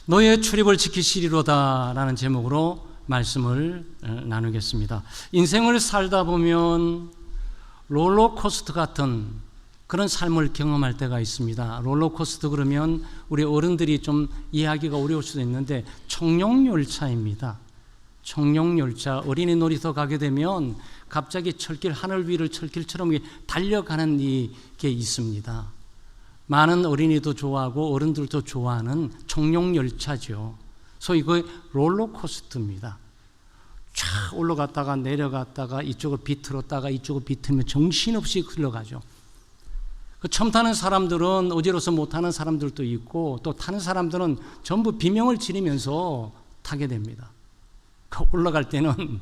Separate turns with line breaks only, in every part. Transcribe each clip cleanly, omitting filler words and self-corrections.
너의 출입을 지키시리로다 라는 제목으로 말씀을 나누겠습니다. 인생을 살다 보면 롤러코스터 같은 그런 삶을 경험할 때가 있습니다. 롤러코스터 그러면 우리 어른들이 좀 이해하기가 어려울 수도 있는데 청룡열차입니다. 청룡열차, 어린이 놀이터 가게 되면 갑자기 철길, 하늘 위를 철길처럼 달려가는 게 있습니다. 많은 어린이도 좋아하고 어른들도 좋아하는 청룡열차죠. 소위 그 롤러코스터입니다. 쫙 올라갔다가 내려갔다가 이쪽을 비틀었다가 이쪽을 비틀면 정신없이 흘러가죠. 처음 타는 사람들은 어지러워서 못 타는 사람들도 있고 또 타는 사람들은 전부 비명을 지르면서 타게 됩니다. 올라갈 때는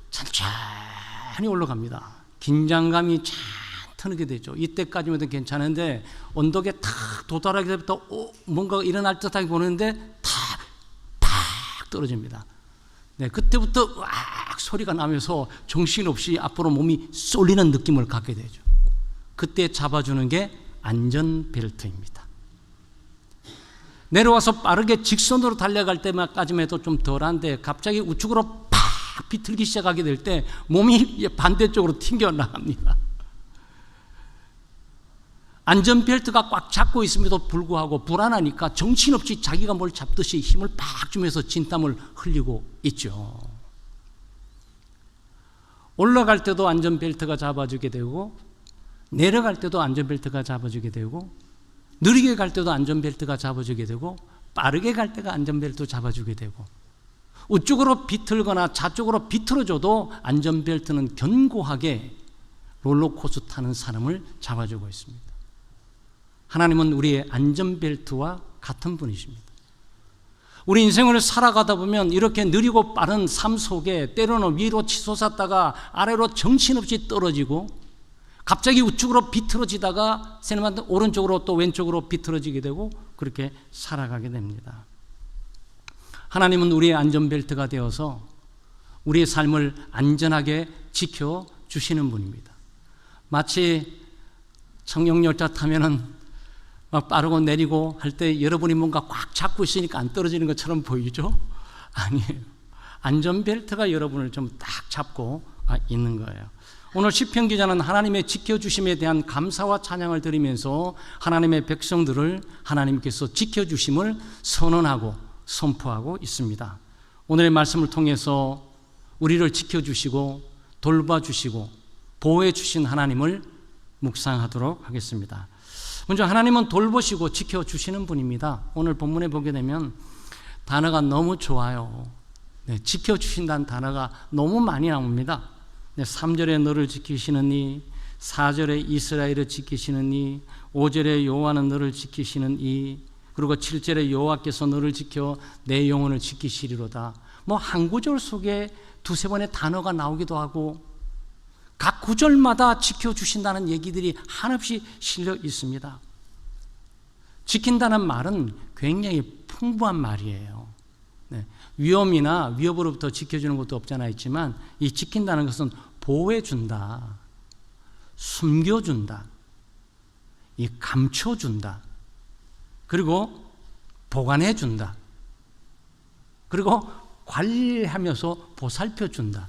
천천히 올라갑니다. 긴장감이 잔뜩 오게 되죠. 이때까지면 괜찮은데 언덕에 탁 도달하게 되부터 뭔가 일어날 듯하게 보는데 팍 떨어집니다. 네, 그때부터 으악 소리가 나면서 정신없이 앞으로 몸이 쏠리는 느낌을 갖게 되죠. 그때 잡아주는 게 안전벨트입니다. 내려와서 빠르게 직선으로 달려갈 때까지만 해도 좀 덜한데 갑자기 우측으로 팍 비틀기 시작하게 될 때 몸이 반대쪽으로 튕겨나갑니다. 안전벨트가 꽉 잡고 있음에도 불구하고 불안하니까 정신없이 자기가 뭘 잡듯이 힘을 팍 주면서 진땀을 흘리고 있죠. 올라갈 때도 안전벨트가 잡아주게 되고 내려갈 때도 안전벨트가 잡아주게 되고 느리게 갈 때도 안전벨트가 잡아주게 되고 빠르게 갈 때가 안전벨트 잡아주게 되고 우측으로 비틀거나 좌쪽으로 비틀어줘도 안전벨트는 견고하게 롤러코스터 타는 사람을 잡아주고 있습니다. 하나님은 우리의 안전벨트와 같은 분이십니다. 우리 인생을 살아가다 보면 이렇게 느리고 빠른 삶 속에 때로는 위로 치솟았다가 아래로 정신없이 떨어지고 갑자기 우측으로 비틀어지다가 오른쪽으로 또 왼쪽으로 비틀어지게 되고 그렇게 살아가게 됩니다. 하나님은 우리의 안전벨트가 되어서 우리의 삶을 안전하게 지켜주시는 분입니다. 마치 청룡열차 타면은 막 빠르고 내리고 할 때 여러분이 뭔가 꽉 잡고 있으니까 안 떨어지는 것처럼 보이죠? 아니에요. 안전벨트가 여러분을 좀 딱 잡고 있는 거예요. 오늘 시편 기자는 하나님의 지켜주심에 대한 감사와 찬양을 드리면서 하나님의 백성들을 하나님께서 지켜주심을 선언하고 선포하고 있습니다. 오늘의 말씀을 통해서 우리를 지켜주시고 돌봐주시고 보호해주신 하나님을 묵상하도록 하겠습니다. 먼저 하나님은 돌보시고 지켜주시는 분입니다. 오늘 본문에 보게 되면 단어가 너무 좋아요. 네, 지켜주신다는 단어가 너무 많이 나옵니다. 3절에 너를 지키시느니, 4절에 이스라엘을 지키시느니, 5절에 여호와는 너를 지키시느니, 그리고 7절에 여호와께서 너를 지켜 내 영혼을 지키시리로다. 한 구절 속에 두세 번의 단어가 나오기도 하고 각 구절마다 지켜주신다는 얘기들이 한없이 실려 있습니다. 지킨다는 말은 굉장히 풍부한 말이에요. 네, 위험이나 위협으로부터 지켜주는 것도 없잖아 있지만 이 지킨다는 것은 보호해준다, 숨겨준다, 이 감춰준다, 그리고 보관해준다, 그리고 관리하면서 보살펴준다,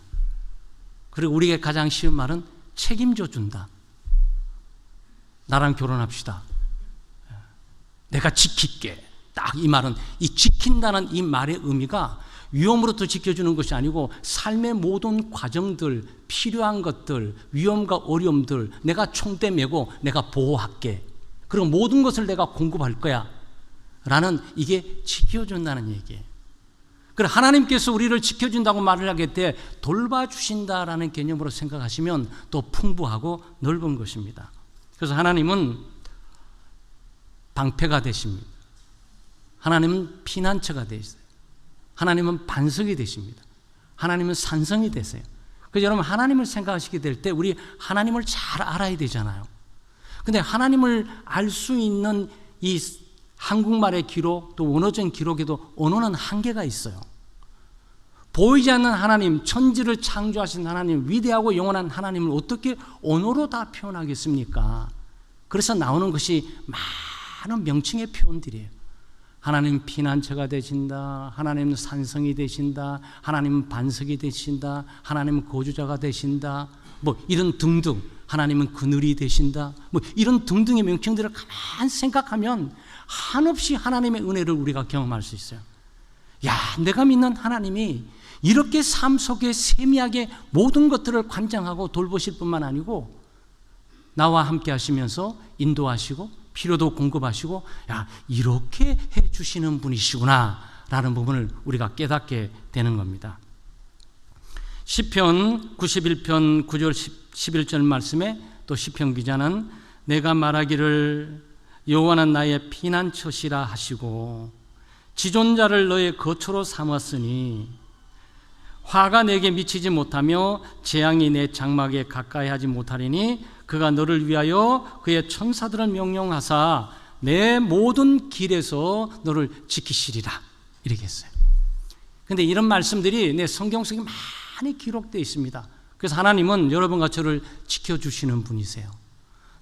그리고 우리에게 가장 쉬운 말은 책임져준다. 나랑 결혼합시다. 내가 지킬게. 딱 이 말은 이 지킨다는 이 말의 의미가 위험으로부터 지켜주는 것이 아니고 삶의 모든 과정들, 필요한 것들, 위험과 어려움들 내가 총대 메고 내가 보호할게. 그리고 모든 것을 내가 공급할 거야. 라는 이게 지켜준다는 얘기예요. 그래 하나님께서 우리를 지켜준다고 말을 하게 돼 돌봐주신다라는 개념으로 생각하시면 또 풍부하고 넓은 것입니다. 그래서 하나님은 방패가 되십니다. 하나님은 피난처가 되세요. 하나님은 반석이 되십니다. 하나님은 산성이 되세요. 그래서 여러분 하나님을 생각하시게 될 때 우리 하나님을 잘 알아야 되잖아요. 근데 하나님을 알 수 있는 이 한국말의 기록 또 원어적인 기록에도 언어는 한계가 있어요. 보이지 않는 하나님, 천지를 창조하신 하나님, 위대하고 영원한 하나님을 어떻게 언어로 다 표현하겠습니까? 그래서 나오는 것이 많은 명칭의 표현들이에요. 하나님 피난처가 되신다. 하나님은 산성이 되신다. 하나님은 반석이 되신다. 하나님은 거주자가 되신다. 뭐 이런 등등. 하나님은 그늘이 되신다. 뭐 이런 등등의 명칭들을 가만히 생각하면 한없이 하나님의 은혜를 우리가 경험할 수 있어요. 야, 내가 믿는 하나님이 이렇게 삶 속에 세미하게 모든 것들을 관장하고 돌보실 뿐만 아니고 나와 함께 하시면서 인도하시고 필요도 공급하시고, 야, 이렇게 해 주시는 분이시구나 라는 부분을 우리가 깨닫게 되는 겁니다. 시편 91편 9절 11절 말씀에 또 시편 기자는 내가 말하기를 여호와는 나의 피난처시라 하시고 지존자를 너의 거처로 삼았으니 화가 내게 미치지 못하며 재앙이 내 장막에 가까이 하지 못하리니 그가 너를 위하여 그의 천사들을 명령하사 내 모든 길에서 너를 지키시리라 이렇게 했어요. 그런데 이런 말씀들이 내 성경 속에 많이 기록되어 있습니다. 그래서 하나님은 여러분과 저를 지켜주시는 분이세요.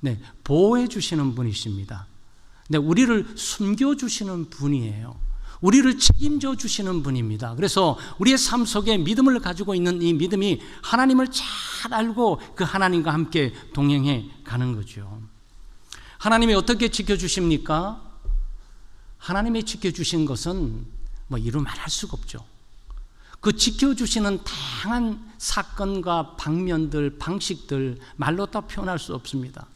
네, 보호해 주시는 분이십니다. 네, 우리를 숨겨주시는 분이에요. 우리를 책임져 주시는 분입니다. 그래서 우리의 삶 속에 믿음을 가지고 있는 이 믿음이 하나님을 잘 알고 그 하나님과 함께 동행해 가는 거죠. 하나님이 어떻게 지켜주십니까? 하나님이 지켜주신 것은 뭐 이루 말할 수가 없죠. 그 지켜주시는 다양한 사건과 방면들, 방식들 말로 다 표현할 수 없습니다.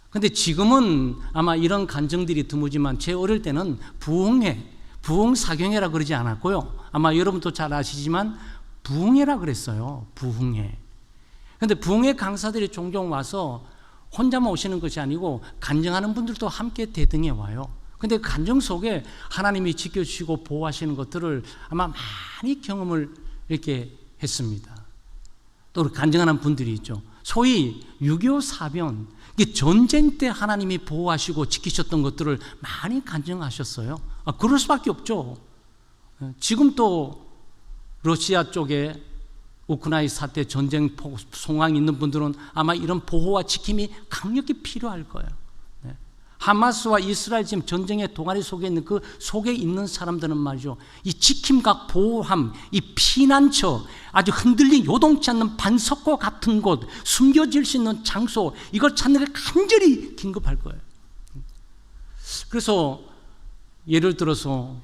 그런데 지금은 아마 이런 간증들이 드무지만 제 어릴 때는 부흥사경회라 그러지 않았고요. 아마 여러분도 잘 아시지만 부흥회라 그랬어요. 부흥회. 그런데 부흥회 강사들이 종종 와서 혼자만 오시는 것이 아니고 간증하는 분들도 함께 대등해 와요. 그런데 간증 속에 하나님이 지켜주시고 보호하시는 것들을 아마 많이 경험을 이렇게 했습니다. 또 간증하는 분들이 있죠. 소위 6.25 사변, 전쟁 때 하나님이 보호하시고 지키셨던 것들을 많이 간증하셨어요. 그럴 수밖에 없죠. 지금 또 러시아 쪽에 우크라이나 사태 전쟁 상황이 있는 분들은 아마 이런 보호와 지킴이 강력히 필요할 거예요. 하마스와 이스라엘 지금 전쟁의 동아리 속에 있는 그 속에 있는 사람들은 말이죠. 이 지킴과 보호함, 이 피난처, 아주 흔들린 요동치 않는 반석과 같은 곳, 숨겨질 수 있는 장소, 이걸 찾는 게 간절히 긴급할 거예요. 그래서 예를 들어서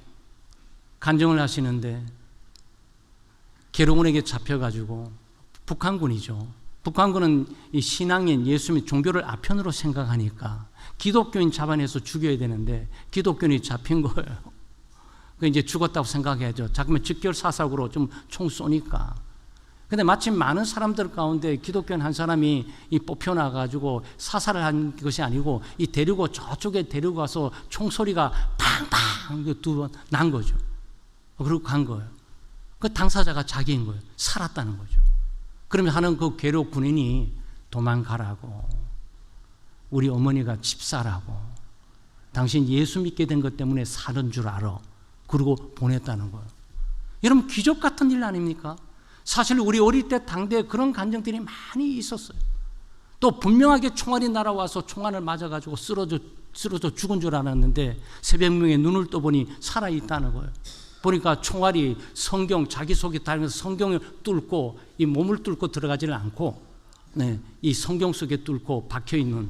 간증을 하시는데 계룡원에게 잡혀가지고 북한군이죠. 북한군은 이 신앙인 예수님 종교를 아편으로 생각하니까 기독교인 잡아내서 죽여야 되는데 기독교인이 잡힌 거예요. 그 이제 죽었다고 생각해야죠. 자꾸만 직결사살구로 좀 총 쏘니까. 근데 마침 많은 사람들 가운데 기독교인 한 사람이 이 뽑혀나가지고 사살을 한 것이 아니고 이 데리고 저쪽에 데리고 가서 총소리가 팡팡 두 번 난 거죠. 그리고 간 거예요. 그 당사자가 자기인 거예요. 살았다는 거죠. 그러면 하는 그 괴로 군인이 도망가라고, 우리 어머니가 집사라고, 당신 예수 믿게 된 것 때문에 사는 줄 알아. 그리고 보냈다는 거예요. 여러분, 기적 같은 일 아닙니까? 사실 우리 어릴 때 당대에 그런 간증들이 많이 있었어요. 또 분명하게 총알이 날아와서 총알을 맞아가지고 쓰러져 죽은 줄 알았는데 새벽명에 눈을 떠보니 살아있다는 거예요. 보니까 총알이 성경, 자기 속에 다니면서 성경을 뚫고 이 몸을 뚫고 들어가지는 않고, 이 성경 속에 뚫고 박혀있는,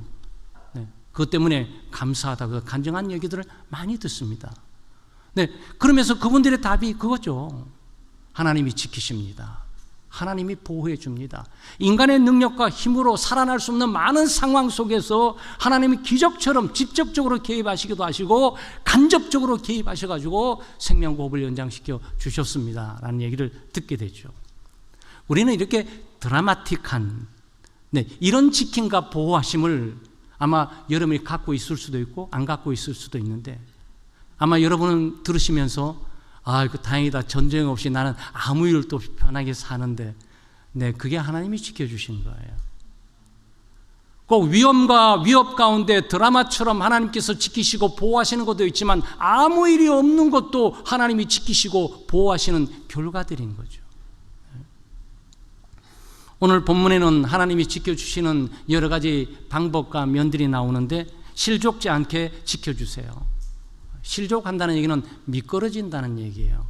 그것 때문에 감사하다고 간증한 얘기들을 많이 듣습니다. 그러면서 그분들의 답이 그거죠. 하나님이 지키십니다. 하나님이 보호해 줍니다. 인간의 능력과 힘으로 살아날 수 없는 많은 상황 속에서 하나님이 기적처럼 직접적으로 개입하시기도 하시고 간접적으로 개입하셔가지고 생명호흡을 연장시켜 주셨습니다 라는 얘기를 듣게 되죠. 우리는 이렇게 드라마틱한 이런 지킴과 보호하심을 아마 여러분이 갖고 있을 수도 있고 안 갖고 있을 수도 있는데, 아마 여러분은 들으시면서 다행이다. 전쟁 없이 나는 아무 일도 없이 편하게 사는데, 그게 하나님이 지켜주신 거예요. 꼭 위험과 위협 가운데 드라마처럼 하나님께서 지키시고 보호하시는 것도 있지만 아무 일이 없는 것도 하나님이 지키시고 보호하시는 결과들인 거죠. 오늘 본문에는 하나님이 지켜주시는 여러 가지 방법과 면들이 나오는데 실족지 않게 지켜주세요. 실족한다는 얘기는 미끄러진다는 얘기예요.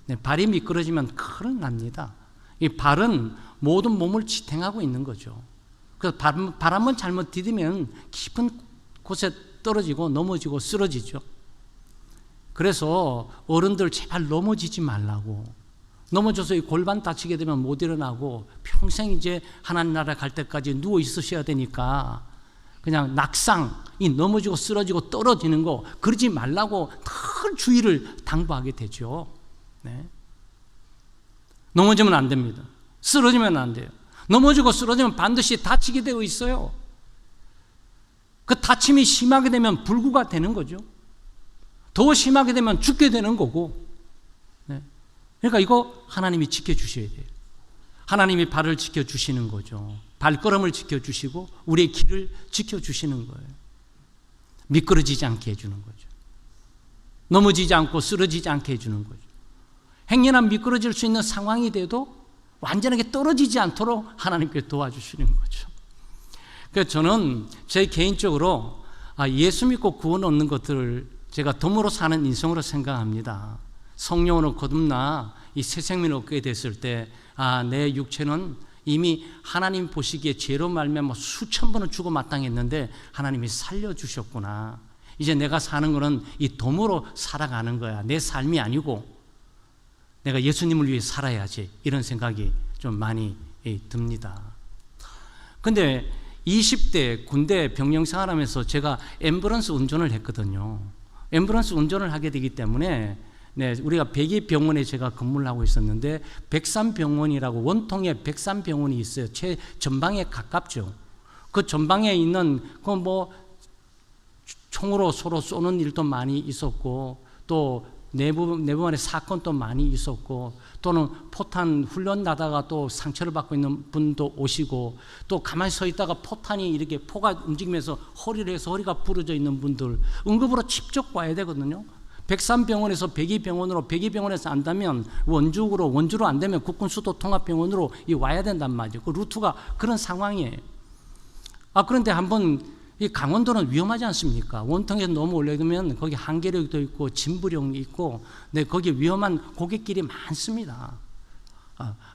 네, 발이 미끄러지면 큰일 납니다. 이 발은 모든 몸을 지탱하고 있는 거죠. 그래서 발 한번 잘못 디디면 깊은 곳에 떨어지고 넘어지고 쓰러지죠. 그래서 어른들 제발 넘어지지 말라고. 넘어져서 이 골반 다치게 되면 못 일어나고 평생 이제 하나님 나라 갈 때까지 누워 있으셔야 되니까 그냥 낙상, 이 넘어지고 쓰러지고 떨어지는 거 그러지 말라고 큰 주의를 당부하게 되죠. 네. 넘어지면 안 됩니다. 쓰러지면 안 돼요. 넘어지고 쓰러지면 반드시 다치게 되어 있어요. 그 다침이 심하게 되면 불구가 되는 거죠. 더 심하게 되면 죽게 되는 거고. 네. 그러니까 이거 하나님이 지켜주셔야 돼요. 하나님이 발을 지켜주시는 거죠. 발걸음을 지켜주시고 우리의 길을 지켜주시는 거예요. 미끄러지지 않게 해주는 거죠. 넘어지지 않고 쓰러지지 않게 해주는 거죠. 행여나 미끄러질 수 있는 상황이 돼도 완전하게 떨어지지 않도록 하나님께 도와주시는 거죠. 그래서 저는 제 개인적으로 예수 믿고 구원 얻는 것들을 제가 덤으로 사는 인생으로 생각합니다. 성령으로 거듭나 이 새 생명을 얻게 됐을 때 내 육체는 이미 하나님 보시기에 죄로 말미암아 수천 번을 죽어 마땅했는데 하나님이 살려주셨구나. 이제 내가 사는 거는 이 덤으로 살아가는 거야. 내 삶이 아니고 내가 예수님을 위해 살아야지. 이런 생각이 좀 많이 듭니다. 근데 20대 군대 병영 생활하면서 제가 앰뷸런스 운전을 했거든요. 앰뷸런스 운전을 하게 되기 때문에 우리가 백이병원에 제가 근무를 하고 있었는데 백산병원이라고 원통에 백산병원이 있어요. 제 전방에 가깝죠. 그 전방에 있는 그 뭐 총으로 서로 쏘는 일도 많이 있었고 또 내부만의 사건도 많이 있었고 또는 포탄 훈련 나다가 또 상처를 받고 있는 분도 오시고 또 가만히 서 있다가 포탄이 이렇게 포가 움직이면서 허리를 해서 허리가 부러져 있는 분들 응급으로 직접 와야 되거든요. 백산병원에서 백이병원으로, 백이병원에서 안 되면 원주로 안 되면 국군수도통합병원으로 와야 된단 말이죠. 그 루트가 그런 상황이에요. 그런데 한번 이 강원도는 위험하지 않습니까? 원통에서 너무 올라가면 거기 한계령도 있고 진부령이 있고 거기 위험한 고갯길이 많습니다.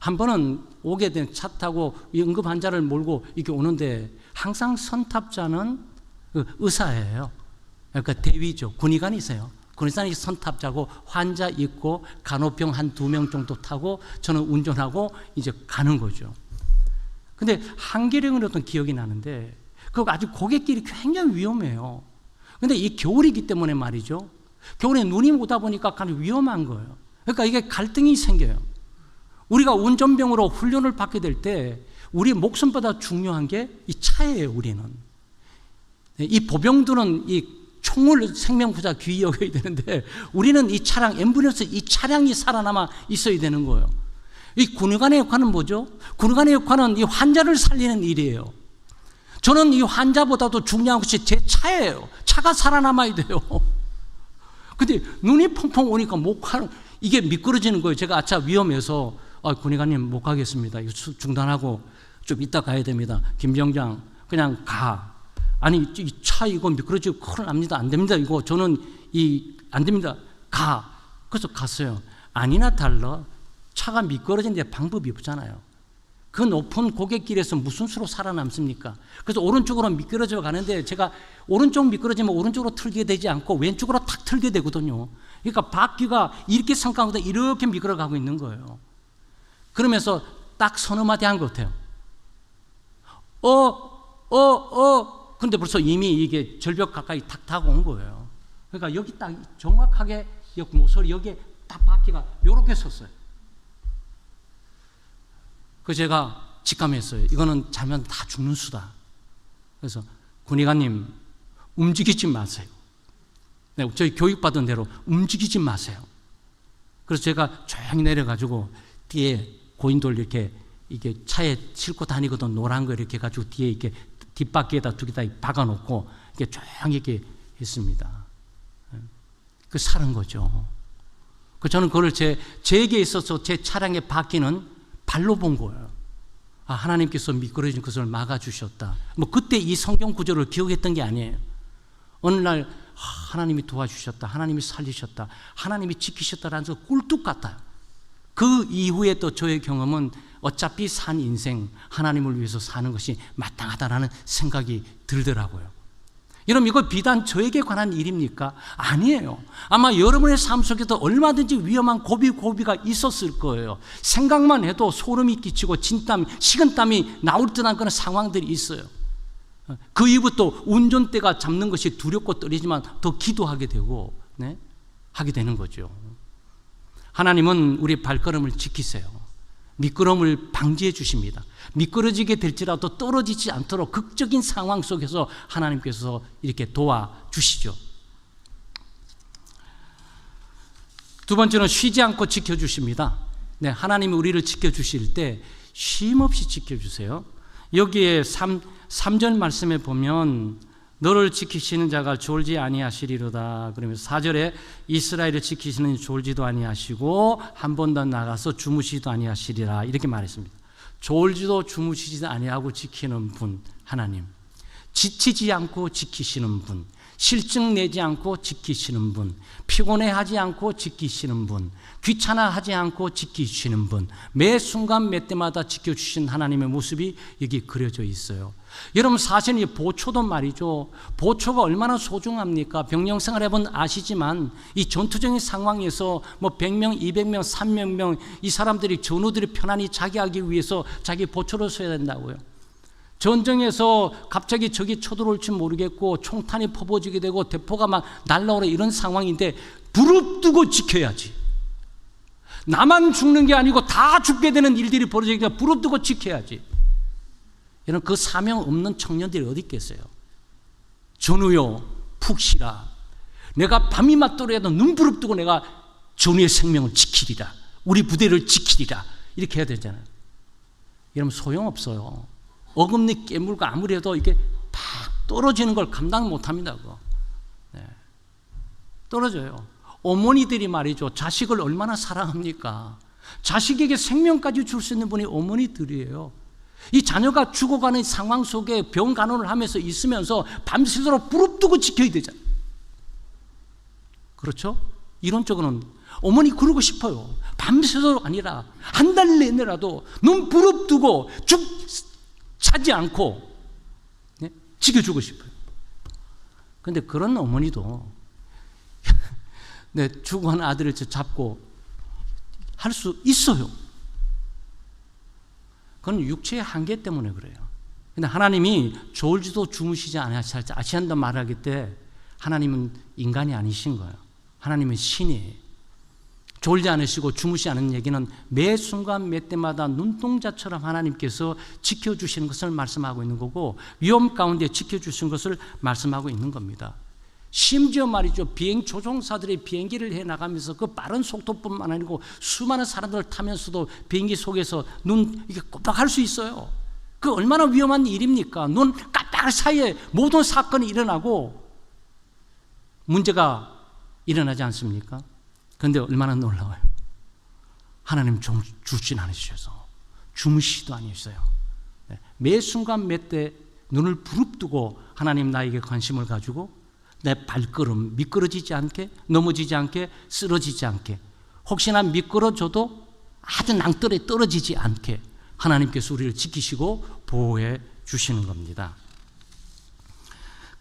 한 번은 오게 된 차 타고 응급 환자를 몰고 이렇게 오는데 항상 선탑자는 의사예요. 그러니까 대위죠. 군의관이세요. 군의관이 선탑자고 환자 있고 간호병 한 2명 정도 타고 저는 운전하고 이제 가는 거죠. 근데 한계령은 어떤 기억이 나는데 그 아주 고갯길이 굉장히 위험해요. 근데 이 겨울이기 때문에 말이죠. 겨울에 눈이 오다 보니까 가장 위험한 거예요. 그러니까 이게 갈등이 생겨요. 우리가 운전병으로 훈련을 받게 될 때 우리 목숨보다 중요한 게 이 차예요. 우리는 이 보병들은 이 총을 생명보다 귀히 여겨야 되는데 우리는 이 차량 앰뷸런스 이 차량이 살아남아 있어야 되는 거예요. 이 군의관의 역할은 뭐죠? 군의관의 역할은 이 환자를 살리는 일이에요. 저는 이 환자보다도 중요한 것이 제 차예요. 차가 살아남아야 돼요. 근데 눈이 펑펑 오니까 못 가는, 이게 미끄러지는 거예요. 제가 아차 위험해서 군의관님 못 가겠습니다. 이거 중단하고 좀 이따 가야 됩니다. 김병장 그냥 가. 아니 이 차 이거 미끄러지고 큰일 납니다. 안 됩니다. 이거 저는 안 됩니다. 가. 그래서 갔어요. 아니나 달라 차가 미끄러지는데 방법이 없잖아요. 그 높은 고갯길에서 무슨 수로 살아남습니까? 그래서 오른쪽으로 미끄러져 가는데 제가 오른쪽 미끄러지면 오른쪽으로 틀게 되지 않고 왼쪽으로 탁 틀게 되거든요. 그러니까 바퀴가 이렇게 삼가보다 이렇게 미끄러가고 있는 거예요. 그러면서 딱 서너 마디 한 것 같아요. 근데 벌써 이미 이게 절벽 가까이 탁 타고 온 거예요. 그러니까 여기 딱 정확하게 모서리 여기에 딱 바퀴가 요렇게 섰어요. 그 제가 직감했어요. 이거는 자면 다 죽는 수다. 그래서 군의관님 움직이지 마세요. 저희 교육받은 대로 움직이지 마세요. 그래서 제가 조용히 내려가지고 뒤에 고인돌 이렇게 차에 싣고 다니거든 노란 거 이렇게 해가지고 뒤에 이렇게 뒷바퀴에다 두 개 다 박아놓고 이렇게 조용히 이렇게 했습니다. 그 사는 거죠. 저는 그걸 제게 있어서 제 차량의 바퀴는 발로 본 거예요. 하나님께서 미끄러진 것을 막아주셨다. 그때 이 성경 구절을 기억했던 게 아니에요. 어느 날 하나님이 도와주셨다, 하나님이 살리셨다, 하나님이 지키셨다라는 거 꿀뚝 같아요. 그 이후에 또 저의 경험은 어차피 산 인생 하나님을 위해서 사는 것이 마땅하다라는 생각이 들더라고요. 여러분, 이거 비단 저에게 관한 일입니까? 아니에요. 아마 여러분의 삶 속에도 얼마든지 위험한 고비가 있었을 거예요. 생각만 해도 소름이 끼치고 진땀, 식은땀이 나올 듯한 그런 상황들이 있어요. 그 이후부터 운전대가 잡는 것이 두렵고 떨리지만 더 기도하게 되고, 네? 하게 되는 거죠. 하나님은 우리 발걸음을 지키세요. 미끄럼을 방지해 주십니다. 미끄러지게 될지라도 떨어지지 않도록 극적인 상황 속에서 하나님께서 이렇게 도와주시죠. 두 번째는 쉬지 않고 지켜주십니다. 네, 하나님이 우리를 지켜주실 때 쉼없이 지켜주세요. 여기에 3절 말씀에 보면 너를 지키시는 자가 졸지 아니하시리로다. 그러면서 4절에 이스라엘을 지키시는 졸지도 아니하시고 한 번 더 나가서 주무시지도 아니하시리라 이렇게 말했습니다. 졸지도 주무시지도 아니하고 지키는 분 하나님, 지치지 않고 지키시는 분, 실증 내지 않고 지키시는 분, 피곤해하지 않고 지키시는 분, 귀찮아하지 않고 지키시는 분, 매 순간 매 때마다 지켜주신 하나님의 모습이 여기 그려져 있어요. 여러분, 사실 이 보초도 말이죠. 보초가 얼마나 소중합니까? 병영 생활 해본 아시지만 이 전투적인 상황에서 뭐 100명, 200명, 300명 이 사람들이 전우들이 편안히 자기하기 위해서 자기 보초를 써야 된다고요. 전쟁에서 갑자기 적이 쳐들어올지 모르겠고 총탄이 퍼부어지게 되고 대포가 막 날라오는 이런 상황인데 부릅뜨고 지켜야지. 나만 죽는 게 아니고 다 죽게 되는 일들이 벌어지니까 부릅뜨고 지켜야지. 여러분, 그 사명 없는 청년들이 어디 있겠어요? 전우여 푹 쉬라. 내가 밤이 맞도록해도 눈 부릅뜨고 내가 전우의 생명을 지키리라. 우리 부대를 지키리라. 이렇게 해야 되잖아요. 여러분, 소용없어요. 어금니 깨물고 아무리 해도 이게 팍 떨어지는 걸 감당 못합니다. 네. 떨어져요. 어머니들이 말이죠, 자식을 얼마나 사랑합니까? 자식에게 생명까지 줄 수 있는 분이 어머니들이에요. 이 자녀가 죽어가는 상황 속에 병 간호를 하면서 있으면서 밤새도록 부릅뜨고 지켜야 되잖아요. 그렇죠? 이론적으로는 어머니 그러고 싶어요. 밤새도록 아니라 한 달 내내라도 눈 부릅뜨고 자지 않고, 네? 지켜주고 싶어요. 그런데 그런 어머니도 네, 죽어가는 아들을 잡고 할 수 있어요. 그건 육체의 한계 때문에 그래요. 근데 하나님이 졸지도 주무시지 아니한다 말하기 때 하나님은 인간이 아니신 거예요. 하나님은 신이에요. 졸지 않으시고 주무시지 않은 얘기는 매 순간 매 때마다 눈동자처럼 하나님께서 지켜주시는 것을 말씀하고 있는 거고, 위험 가운데 지켜주시는 것을 말씀하고 있는 겁니다. 심지어 말이죠, 비행 조종사들이 비행기를 해나가면서 그 빠른 속도뿐만 아니고 수많은 사람들을 타면서도 비행기 속에서 눈 이게 깜빡할 수 있어요. 그 얼마나 위험한 일입니까? 눈 깜빡할 사이에 모든 사건이 일어나고 문제가 일어나지 않습니까? 그런데 얼마나 놀라워요. 하나님 좀 주진 않으셔서 주무시지도 아니셨어요. 매 순간 매 때 눈을 부릅뜨고 하나님 나에게 관심을 가지고 내 발걸음 미끄러지지 않게, 넘어지지 않게, 쓰러지지 않게, 혹시나 미끄러져도 아주 낭떠러에 떨어지지 않게 하나님께서 우리를 지키시고 보호해 주시는 겁니다.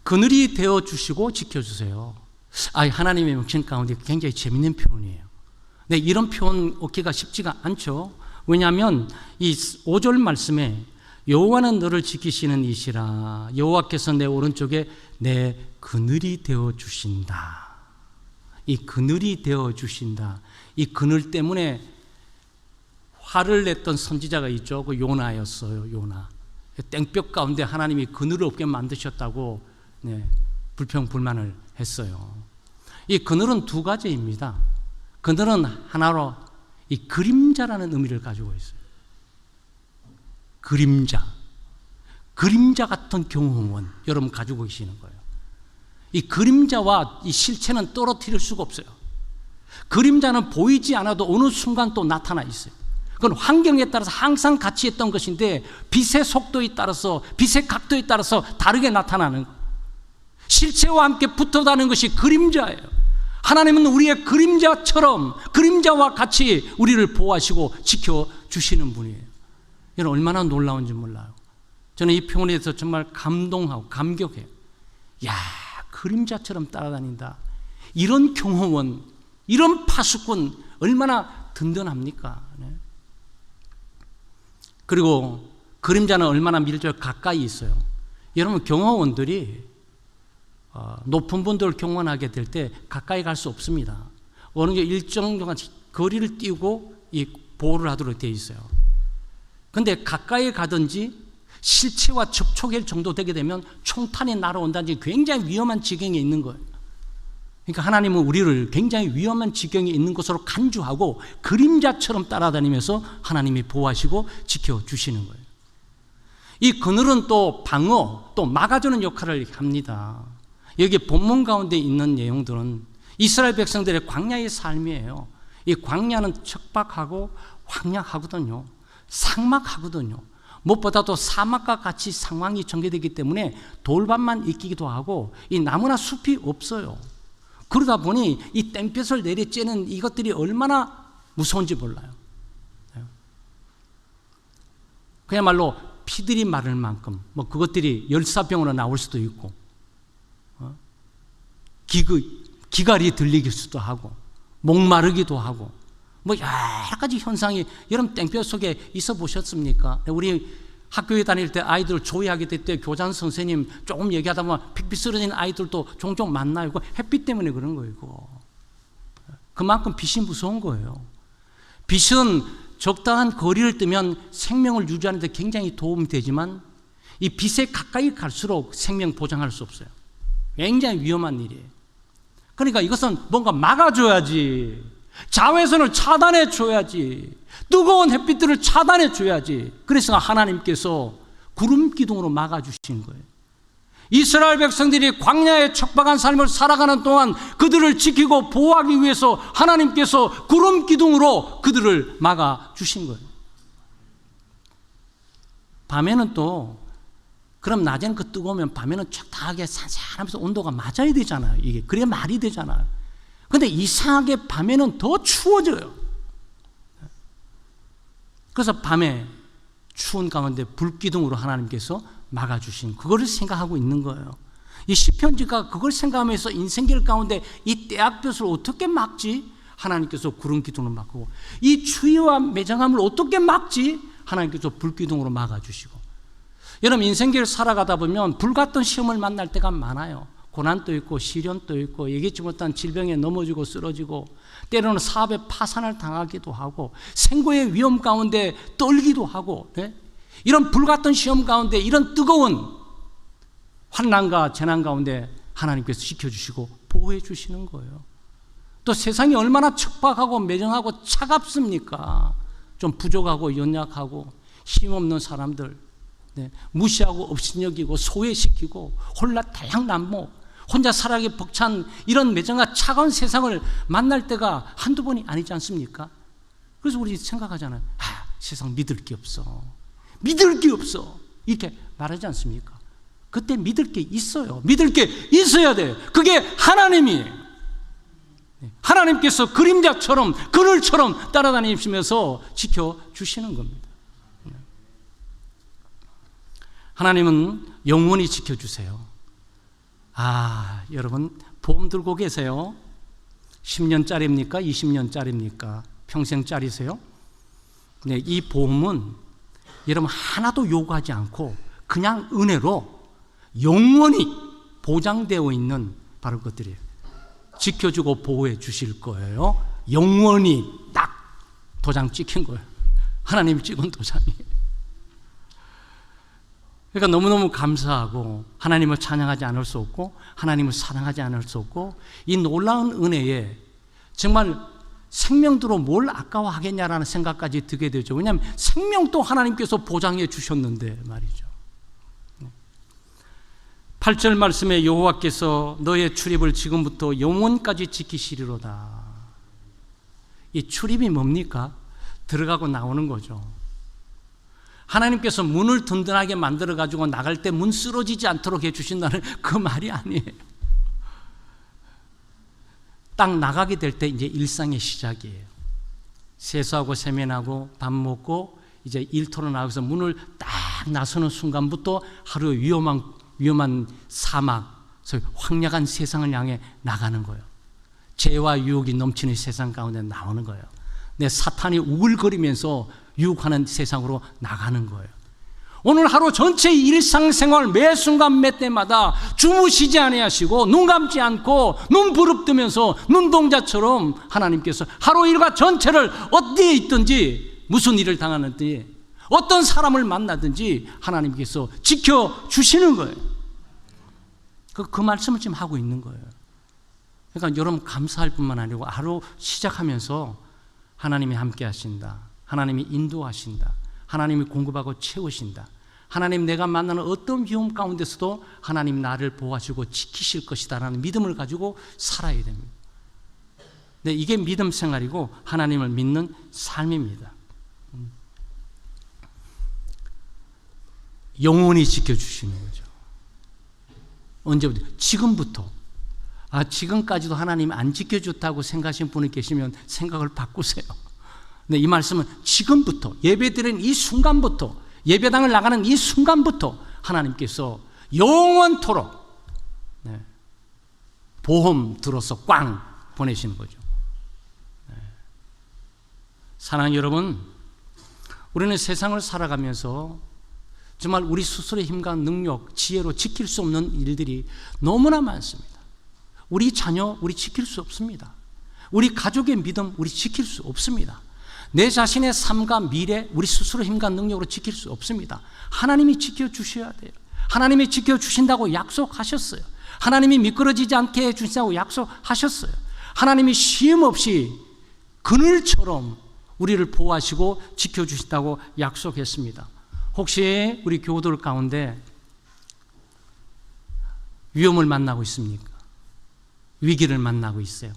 그늘이 되어주시고 지켜주세요. 하나님의 명칭 가운데 굉장히 재밌는 표현이에요. 네, 이런 표현 얻기가 쉽지가 않죠. 왜냐하면 이 5절 말씀에 여호와는 너를 지키시는 이시라. 여호와께서 내 오른쪽에 내 그늘이 되어주신다. 이 그늘이 되어주신다. 이 그늘 때문에 화를 냈던 선지자가 있죠. 그 요나였어요. 요나. 땡볕 가운데 하나님이 그늘을 없게 만드셨다고 네, 불평불만을 했어요. 이 그늘은 두 가지입니다. 그늘은 하나로 이 그림자라는 의미를 가지고 있어요. 그림자 같은 경험은 여러분 가지고 계시는 거예요. 이 그림자와 이 실체는 떨어뜨릴 수가 없어요. 그림자는 보이지 않아도 어느 순간 또 나타나 있어요. 그건 환경에 따라서 항상 같이 했던 것인데 빛의 속도에 따라서, 빛의 각도에 따라서 다르게 나타나는 거예요. 실체와 함께 붙어 다니는 것이 그림자예요. 하나님은 우리의 그림자처럼, 그림자와 같이 우리를 보호하시고 지켜주시는 분이에요. 이건 얼마나 놀라운지 몰라요. 저는 이 표현에 대해서 정말 감동하고 감격해요. 야, 그림자처럼 따라다닌다. 이런 경호원, 이런 파수꾼 얼마나 든든합니까? 네. 그리고 그림자는 얼마나 밀접 가까이 있어요. 여러분, 경호원들이 높은 분들을 경호하게 될 때 가까이 갈 수 없습니다. 어느 게 일정 동안 거리를 띄우고 이 보호를 하도록 되어 있어요. 그런데 가까이 가든지 실체와 접촉할 정도 되게 되면 총탄이 날아온다든지 굉장히 위험한 지경에 있는 거예요. 그러니까 하나님은 우리를 굉장히 위험한 지경에 있는 곳으로 간주하고 그림자처럼 따라다니면서 하나님이 보호하시고 지켜주시는 거예요. 이 그늘은 또 방어, 또 막아주는 역할을 합니다. 여기 본문 가운데 있는 내용들은 이스라엘 백성들의 광야의 삶이에요. 이 광야는 척박하고 황량하거든요. 삭막하거든요. 무엇보다도 사막과 같이 상황이 전개되기 때문에 돌밭만 있기도 하고 이 나무나 숲이 없어요. 그러다 보니 이 땡볕을 내리쬐는 이것들이 얼마나 무서운지 몰라요. 그야말로 피들이 마를 만큼 뭐 그것들이 열사병으로 나올 수도 있고 기갈이 들리길 수도 하고 목마르기도 하고 뭐 여러 가지 현상이 여러분 땡볕 속에 있어 보셨습니까? 우리 학교에 다닐 때 아이들 조회하게 될 때 교장 선생님 조금 얘기하다 보면 픽픽 쓰러진 아이들도 종종 만나요. 이거 햇빛 때문에 그런 거예요. 이거. 그만큼 빛이 무서운 거예요. 빛은 적당한 거리를 뜨면 생명을 유지하는 데 굉장히 도움이 되지만 이 빛에 가까이 갈수록 생명 보장할 수 없어요. 굉장히 위험한 일이에요. 그러니까 이것은 뭔가 막아줘야지. 자외선을 차단해 줘야지. 뜨거운 햇빛들을 차단해 줘야지. 그래서 하나님께서 구름 기둥으로 막아주신 거예요. 이스라엘 백성들이 광야의 척박한 삶을 살아가는 동안 그들을 지키고 보호하기 위해서 하나님께서 구름 기둥으로 그들을 막아주신 거예요. 밤에는 또 그럼 낮에는 그 뜨거우면 밤에는 적당하게 산산하면서 온도가 맞아야 되잖아요. 이게 그래야 말이 되잖아요. 근데 이상하게 밤에는 더 추워져요. 그래서 밤에 추운 가운데 불기둥으로 하나님께서 막아주신 그거를 생각하고 있는 거예요. 이 시편지가 그걸 생각하면서 인생길 가운데 이 때압볕을 어떻게 막지? 하나님께서 구름 기둥으로 막고 이 추위와 매정함을 어떻게 막지? 하나님께서 불기둥으로 막아주시고 여러분 인생길 살아가다 보면 불같은 시험을 만날 때가 많아요. 고난도 있고 시련도 있고 예기치 못한 질병에 넘어지고 쓰러지고 때로는 사업에 파산을 당하기도 하고 생고의 위험 가운데 떨기도 하고 네? 이런 불같은 시험 가운데 이런 뜨거운 환난과 재난 가운데 하나님께서 지켜주시고 보호해 주시는 거예요. 또 세상이 얼마나 척박하고 매정하고 차갑습니까? 좀 부족하고 연약하고 힘없는 사람들 네? 무시하고 업신여기고 소외시키고 홀라탈락남모 혼자 살아가기 벅찬 이런 매정과 차가운 세상을 만날 때가 한두 번이 아니지 않습니까? 그래서 우리 생각하잖아요. 세상 믿을 게 없어. 믿을 게 없어. 이렇게 말하지 않습니까? 그때 믿을 게 있어요. 믿을 게 있어야 돼요. 그게 하나님이에요. 하나님께서 그림자처럼 그늘처럼 따라다니시면서 지켜주시는 겁니다. 하나님은 영원히 지켜주세요. 여러분 보험 들고 계세요? 10년짜리입니까? 20년짜리입니까? 평생짜리세요? 네, 이 보험은 여러분 하나도 요구하지 않고 그냥 은혜로 영원히 보장되어 있는 바로 그것들이에요. 지켜주고 보호해 주실 거예요. 영원히 딱 도장 찍힌 거예요. 하나님이 찍은 도장이에요. 그러니까 너무너무 감사하고 하나님을 찬양하지 않을 수 없고 하나님을 사랑하지 않을 수 없고 이 놀라운 은혜에 정말 생명으로 뭘 아까워하겠냐라는 생각까지 들게 되죠. 왜냐하면 생명도 하나님께서 보장해 주셨는데 말이죠. 8절 말씀에 여호와께서 너의 출입을 지금부터 영원까지 지키시리로다. 이 출입이 뭡니까? 들어가고 나오는 거죠. 하나님께서 문을 든든하게 만들어 가지고 나갈 때 문 쓰러지지 않도록 해주신다는 그 말이 아니에요. 딱 나가게 될 때 이제 일상의 시작이에요. 세수하고 세면하고 밥 먹고 이제 일터로 나가서 문을 딱 나서는 순간부터 하루의 위험한 사막, 황량한 세상을 향해 나가는 거예요. 죄와 유혹이 넘치는 세상 가운데 나오는 거예요. 내 사탄이 우글거리면서 유혹하는 세상으로 나가는 거예요. 오늘 하루 전체의 일상생활 매 순간 매 때마다 주무시지 아니하시고 눈 감지 않고 눈 부릅뜨면서 눈동자처럼 하나님께서 하루 일과 전체를 어디에 있든지 무슨 일을 당하는지 어떤 사람을 만나든지 하나님께서 지켜주시는 거예요. 그 말씀을 지금 하고 있는 거예요. 그러니까 여러분 감사할 뿐만 아니고 하루 시작하면서 하나님이 함께 하신다. 하나님이 인도하신다. 하나님이 공급하고 채우신다. 하나님 내가 만나는 어떤 위험 가운데서도 하나님 나를 보호하시고 지키실 것이다 라는 믿음을 가지고 살아야 됩니다. 네, 이게 믿음 생활이고 하나님을 믿는 삶입니다. 영원히 지켜주시는 거죠. 언제부터? 지금부터. 지금까지도 하나님이 안 지켜줬다고 생각하시는 분이 계시면 생각을 바꾸세요. 네, 이 말씀은 지금부터, 예배드리는 이 순간부터, 예배당을 나가는 이 순간부터 하나님께서 영원토록 보험 들어서 꽝 보내시는 거죠. 사랑하는 여러분, 우리는 세상을 살아가면서 정말 우리 스스로의 힘과 능력, 지혜로 지킬 수 없는 일들이 너무나 많습니다. 우리 자녀, 우리 지킬 수 없습니다. 우리 가족의 믿음, 우리 지킬 수 없습니다. 내 자신의 삶과 미래, 우리 스스로 힘과 능력으로 지킬 수 없습니다. 하나님이 지켜주셔야 돼요. 하나님이 지켜주신다고 약속하셨어요. 하나님이 미끄러지지 않게 해주신다고 약속하셨어요. 하나님이 쉼없이 그늘처럼 우리를 보호하시고 지켜주신다고 약속했습니다. 혹시 우리 교우들 가운데 위험을 만나고 있습니까? 위기를 만나고 있어요.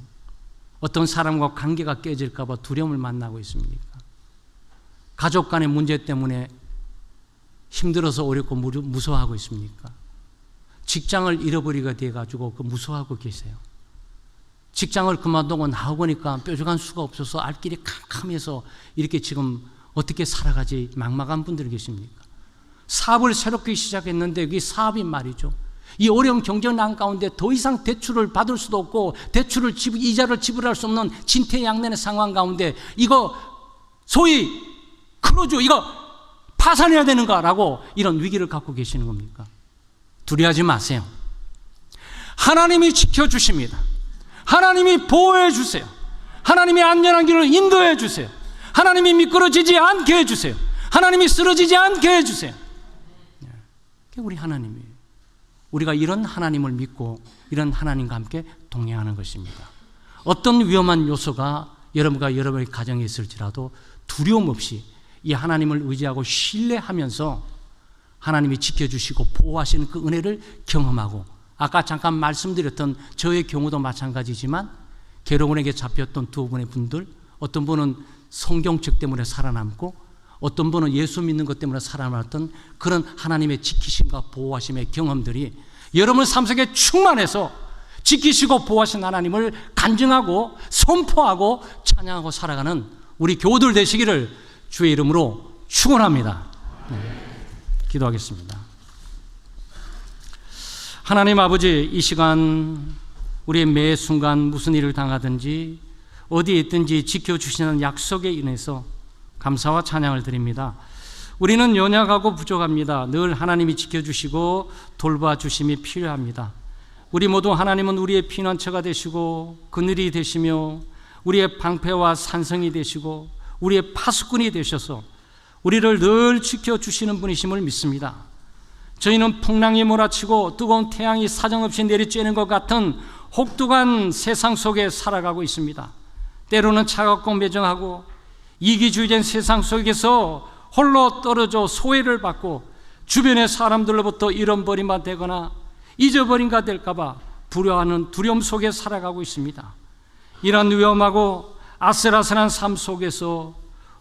어떤 사람과 관계가 깨질까 봐 두려움을 만나고 있습니까? 가족 간의 문제 때문에 힘들어서 어렵고 무서워하고 있습니까? 직장을 잃어버리게 돼가지고 무서워하고 계세요. 직장을 그만두고 나오보니까 뾰족한 수가 없어서 알 길이 캄캄해서 이렇게 지금 어떻게 살아가지 막막한 분들이 계십니까? 사업을 새롭게 시작했는데 이 사업이 말이죠, 이 어려운 경쟁난 가운데 더 이상 대출을 받을 수도 없고 이자를 지불할 수 없는 진퇴양난의 상황 가운데 이거 소위 크루즈 이거 파산해야 되는가라고 이런 위기를 갖고 계시는 겁니까? 두려워하지 마세요. 하나님이 지켜주십니다. 하나님이 보호해 주세요. 하나님이 안전한 길을 인도해 주세요. 하나님이 미끄러지지 않게 해주세요. 하나님이 쓰러지지 않게 해주세요. 우리 하나님이에요. 우리가 이런 하나님을 믿고 이런 하나님과 함께 동행하는 것입니다. 어떤 위험한 요소가 여러분의 가정에 있을지라도 두려움 없이 이 하나님을 의지하고 신뢰하면서 하나님이 지켜주시고 보호하시는 그 은혜를 경험하고, 아까 잠깐 말씀드렸던 저의 경우도 마찬가지지만 괴로운에게 잡혔던 두 분의 분들, 어떤 분은 성경책 때문에 살아남고 어떤 분은 예수 믿는 것 때문에 살아남았던 그런 하나님의 지키심과 보호하심의 경험들이 여러분 삶 속에 충만해서 지키시고 보호하신 하나님을 간증하고 선포하고 찬양하고 살아가는 우리 교우들 되시기를 주의 이름으로 축원합니다. 기도하겠습니다. 하나님 아버지, 이 시간 우리의 매 순간 무슨 일을 당하든지 어디에 있든지 지켜주시는 약속에 인해서 감사와 찬양을 드립니다. 우리는 연약하고 부족합니다. 늘 하나님이 지켜주시고 돌봐주심이 필요합니다. 우리 모두 하나님은 우리의 피난처가 되시고 그늘이 되시며 우리의 방패와 산성이 되시고 우리의 파수꾼이 되셔서 우리를 늘 지켜주시는 분이심을 믿습니다. 저희는 풍랑이 몰아치고 뜨거운 태양이 사정없이 내리쬐는 것 같은 혹독한 세상 속에 살아가고 있습니다. 때로는 차갑고 매정하고 이기주의된 세상 속에서 홀로 떨어져 소외를 받고 주변의 사람들로부터 잃어버림만 되거나 잊어버린가 될까봐 두려워하는 두려움 속에 살아가고 있습니다. 이런 위험하고 아슬아슬한 삶 속에서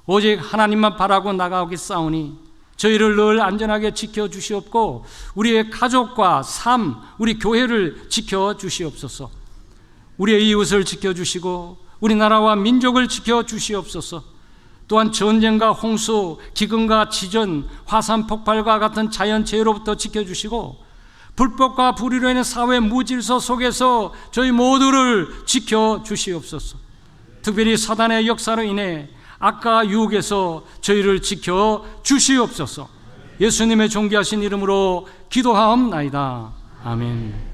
오직 하나님만 바라고 나가오겠사오니 저희를 늘 안전하게 지켜주시옵고 우리의 가족과 삶, 우리 교회를 지켜주시옵소서. 우리의 이웃을 지켜주시고 우리나라와 민족을 지켜주시옵소서. 또한 전쟁과 홍수, 기근과 지전, 화산 폭발과 같은 자연재해로부터 지켜주시고 불법과 불의로 인해 사회 무질서 속에서 저희 모두를 지켜주시옵소서. 특별히 사단의 역사로 인해 악과 유혹에서 저희를 지켜주시옵소서. 예수님의 존귀하신 이름으로 기도하옵나이다. 아멘.